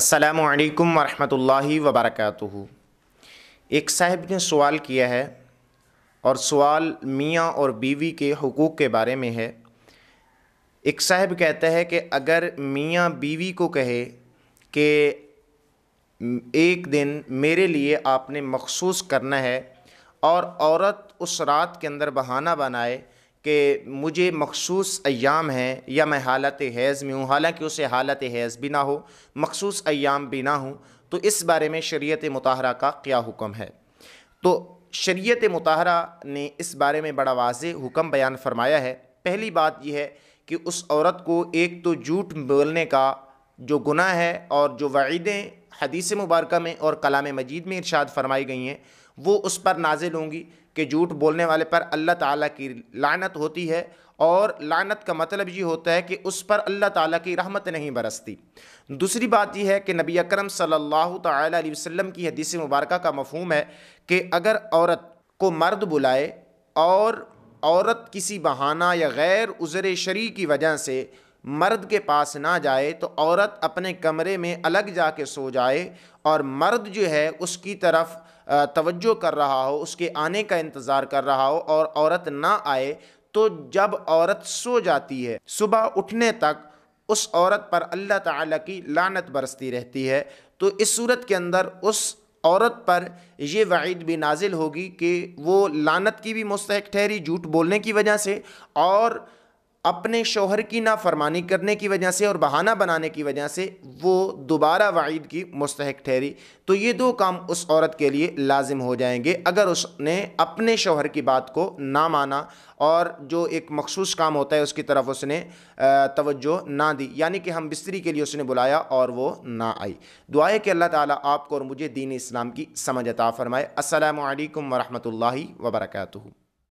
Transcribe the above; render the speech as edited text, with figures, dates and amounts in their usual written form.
السلام علیکم ورحمۃ اللہ وبرکاتہ۔ ایک صاحب نے سوال کیا ہے اور سوال میاں اور بیوی کے حقوق کے بارے میں ہے۔ ایک صاحب کہتا ہے کہ اگر میاں بیوی کو کہے کہ ایک دن میرے لیے آپ نے مخصوص کرنا ہے اور عورت اس رات کے اندر بہانہ بنائے کہ مجھے مخصوص ایام ہیں یا میں حالت حیض میں ہوں، حالانکہ اسے حالت حیض بھی نہ ہو، مخصوص ایام بھی نہ ہوں، تو اس بارے میں شریعت مطہرہ کا کیا حکم ہے؟ تو شریعت مطہرہ نے اس بارے میں بڑا واضح حکم بیان فرمایا ہے۔ پہلی بات یہ ہے کہ اس عورت کو ایک تو جھوٹ بولنے کا جو گناہ ہے اور جو وعیدیں حدیث مبارکہ میں اور کلام مجید میں ارشاد فرمائی گئی ہیں وہ اس پر نازل ہوں گی کہ جھوٹ بولنے والے پر اللہ تعالیٰ کی لعنت ہوتی ہے، اور لعنت کا مطلب یہ ہوتا ہے کہ اس پر اللہ تعالیٰ کی رحمت نہیں برستی۔ دوسری بات یہ ہے کہ نبی اکرم صلی اللہ تعالیٰ علیہ وسلم کی حدیث مبارکہ کا مفہوم ہے کہ اگر عورت کو مرد بلائے اور عورت کسی بہانہ یا غیر عذر شرعی کی وجہ سے مرد کے پاس نہ جائے تو عورت اپنے کمرے میں الگ جا کے سو جائے اور مرد جو ہے اس کی طرف توجہ کر رہا ہو، اس کے آنے کا انتظار کر رہا ہو اور عورت نہ آئے، تو جب عورت سو جاتی ہے صبح اٹھنے تک اس عورت پر اللہ تعالیٰ کی لعنت برستی رہتی ہے۔ تو اس صورت کے اندر اس عورت پر یہ وعید بھی نازل ہوگی کہ وہ لعنت کی بھی مستحق ٹھہری جھوٹ بولنے کی وجہ سے، اور اپنے شوہر کی نافرمانی کرنے کی وجہ سے اور بہانہ بنانے کی وجہ سے وہ دوبارہ وعید کی مستحق ٹھہری۔ تو یہ دو کام اس عورت کے لیے لازم ہو جائیں گے اگر اس نے اپنے شوہر کی بات کو نہ مانا اور جو ایک مخصوص کام ہوتا ہے اس کی طرف اس نے توجہ نہ دی، یعنی کہ ہم بستری کے لیے اس نے بلایا اور وہ نہ آئی۔ دعا ہے کہ اللہ تعالیٰ آپ کو اور مجھے دین اسلام کی سمجھ عطا فرمائے۔ السلام علیکم ورحمۃ اللہ وبرکاتہ۔